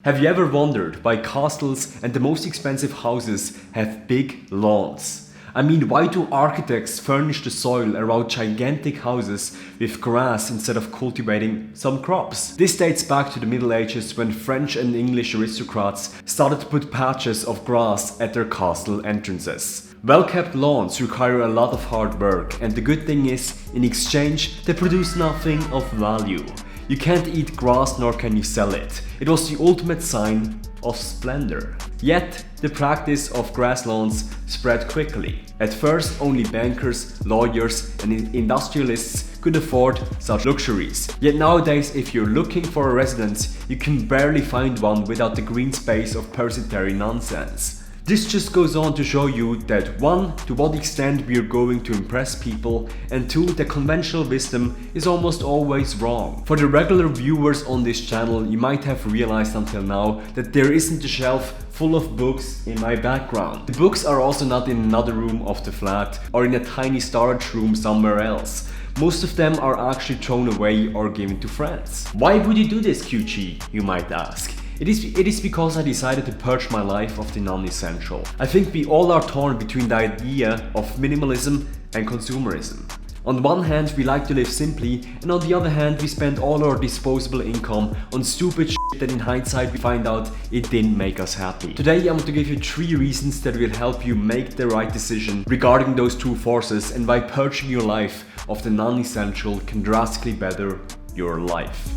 Have you ever wondered why castles and the most expensive houses have big lawns? I mean, why do architects furnish the soil around gigantic houses with grass instead of cultivating some crops? This dates back to the Middle Ages when French and English aristocrats started to put patches of grass at their castle entrances. Well-kept lawns require a lot of hard work, and the good thing is, in exchange, they produce nothing of value. You can't eat grass nor can you sell it. It was the ultimate sign of splendor. Yet, the practice of grass lawns spread quickly. At first, only bankers, lawyers, and industrialists could afford such luxuries. Yet nowadays, if you're looking for a residence, you can barely find one without the green space of parasitary nonsense. This just goes on to show you that 1. To what extent we are going to impress people, and 2. The conventional wisdom is almost always wrong. For the regular viewers on this channel, you might have realized until now that there isn't a shelf full of books in my background. The books are also not in another room of the flat or in a tiny storage room somewhere else. Most of them are actually thrown away or given to friends. Why would you do this, QG, you might ask? It is because I decided to purge my life of the non-essential. I think we all are torn between the idea of minimalism and consumerism. On one hand, we like to live simply, and on the other hand, we spend all our disposable income on stupid shit that in hindsight we find out it didn't make us happy. Today I want to give you 3 reasons that will help you make the right decision regarding those two forces, and why purging your life of the non-essential can drastically better your life.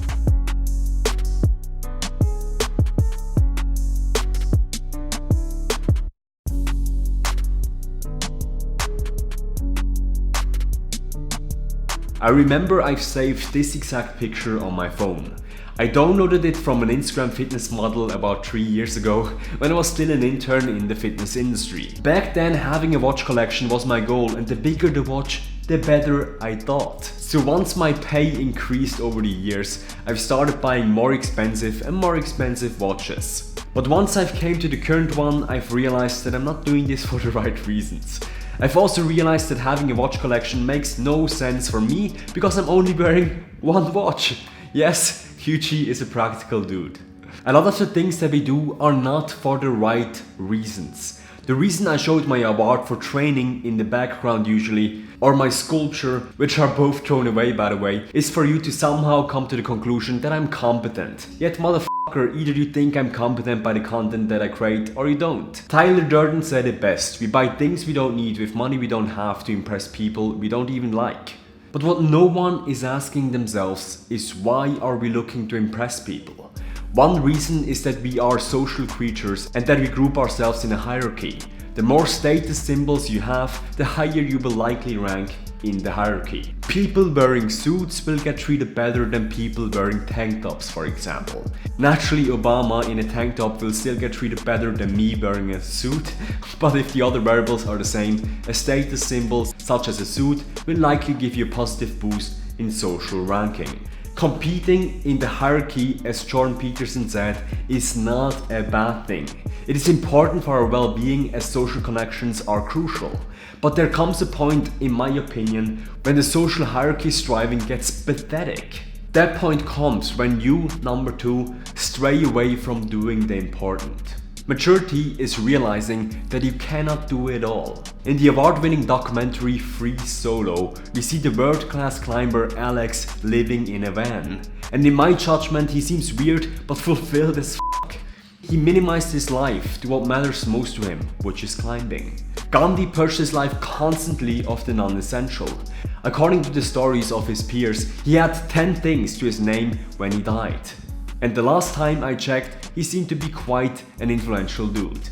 I remember I've saved this exact picture on my phone. I downloaded it from an Instagram fitness model about 3 years ago when I was still an intern in the fitness industry. Back then, having a watch collection was my goal, and the bigger the watch, the better I thought. So once my pay increased over the years, I've started buying more expensive and more expensive watches. But once I've came to the current one, I've realized that I'm not doing this for the right reasons. I've also realized that having a watch collection makes no sense for me because I'm only wearing one watch. Yes, QG is a practical dude. A lot of the things that we do are not for the right reasons. The reason I showed my award for training in the background usually, or my sculpture, which are both thrown away by the way, is for you to somehow come to the conclusion that I'm competent. Yet motherfucker, either you think I'm competent by the content that I create or you don't. Tyler Durden said it best: we buy things we don't need with money we don't have to impress people we don't even like. But what no one is asking themselves is, why are we looking to impress people? One reason is that we are social creatures and that we group ourselves in a hierarchy. The more status symbols you have, the higher you will likely rank in the hierarchy. People wearing suits will get treated better than people wearing tank tops, for example. Naturally, Obama in a tank top will still get treated better than me wearing a suit, but if the other variables are the same, a status symbol such as a suit will likely give you a positive boost in social ranking. Competing in the hierarchy, as Jordan Peterson said, is not a bad thing. It is important for our well-being, as social connections are crucial. But there comes a point, in my opinion, when the social hierarchy striving gets pathetic. That point comes when you, number 2, stray away from doing the important. Maturity is realizing that you cannot do it all. In the award-winning documentary Free Solo, we see the world-class climber Alex living in a van. And in my judgment, he seems weird but fulfilled as f***. He minimized his life to what matters most to him, which is climbing. Gandhi purged his life constantly of the non-essential. According to the stories of his peers, he had 10 things to his name when he died. And the last time I checked, he seemed to be quite an influential dude.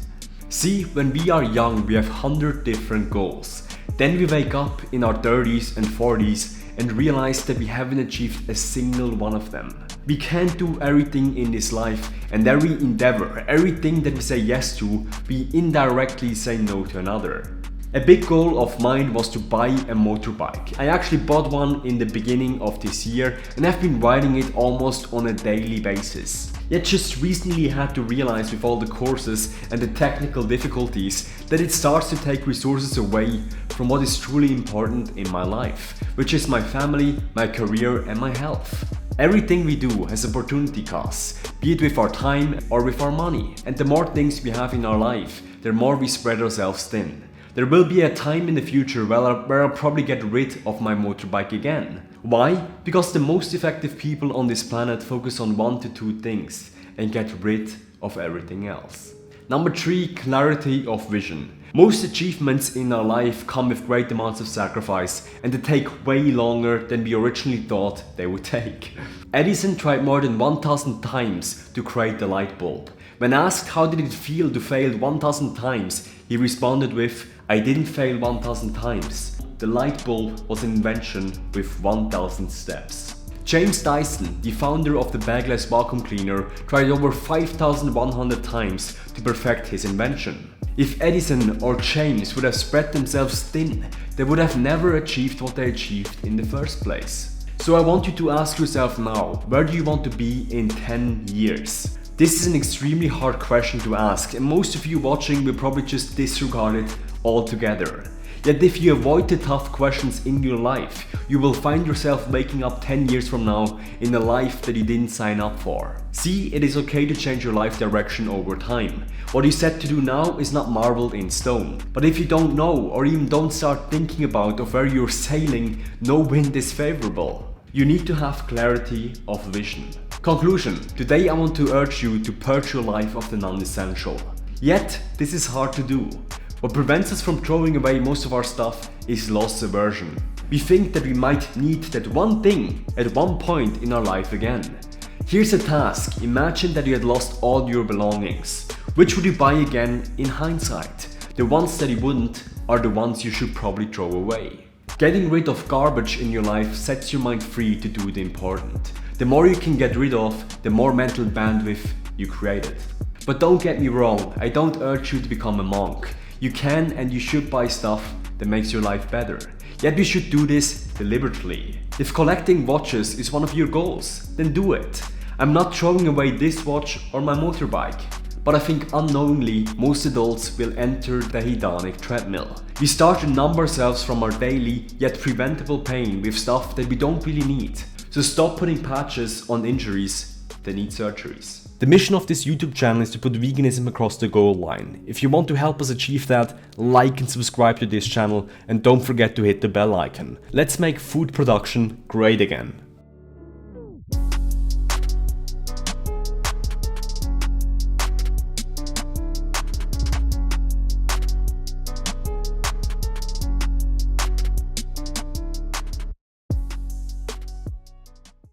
See, when we are young, we have 100 different goals. Then we wake up in our 30s and 40s and realize that we haven't achieved a single one of them. We can't do everything in this life, and every endeavor, everything that we say yes to, we indirectly say no to another. A big goal of mine was to buy a motorbike. I actually bought one in the beginning of this year and have been riding it almost on a daily basis. Yet just recently had to realize, with all the courses and the technical difficulties, that it starts to take resources away from what is truly important in my life, which is my family, my career and my health. Everything we do has opportunity costs, be it with our time or with our money. And the more things we have in our life, the more we spread ourselves thin. There will be a time in the future where I'll probably get rid of my motorbike again. Why? Because the most effective people on this planet focus on 1 to 2 things and get rid of everything else. Number 3, clarity of vision. Most achievements in our life come with great amounts of sacrifice, and they take way longer than we originally thought they would take. Edison tried more than 1,000 times to create the light bulb. When asked how did it feel to fail 1,000 times, he responded with, "I didn't fail 1,000 times. The light bulb was an invention with 1,000 steps." James Dyson, the founder of the bagless vacuum cleaner, tried over 5,100 times to perfect his invention. If Edison or James would have spread themselves thin, they would have never achieved what they achieved in the first place. So I want you to ask yourself now, where do you want to be in 10 years? This is an extremely hard question to ask, and most of you watching will probably just disregard it altogether. Yet if you avoid the tough questions in your life, you will find yourself waking up 10 years from now in a life that you didn't sign up for. See, it is okay to change your life direction over time. What you set to do now is not marbled in stone. But if you don't know, or even don't start thinking about of where you're sailing, no wind is favorable. You need to have clarity of vision. Conclusion. Today I want to urge you to purge your life of the non-essential. Yet, this is hard to do. What prevents us from throwing away most of our stuff is loss aversion. We think that we might need that one thing at one point in our life again. Here's a task. Imagine that you had lost all your belongings. Which would you buy again in hindsight? The ones that you wouldn't are the ones you should probably throw away. Getting rid of garbage in your life sets your mind free to do the important. The more you can get rid of, the more mental bandwidth you created. But don't get me wrong, I don't urge you to become a monk. You can and you should buy stuff that makes your life better. Yet you should do this deliberately. If collecting watches is one of your goals, then do it. I'm not throwing away this watch or my motorbike. But I think unknowingly, most adults will enter the hedonic treadmill. We start to numb ourselves from our daily yet preventable pain with stuff that we don't really need. So stop putting patches on injuries that need surgeries. The mission of this YouTube channel is to put veganism across the goal line. If you want to help us achieve that, like and subscribe to this channel, and don't forget to hit the bell icon. Let's make food production great again.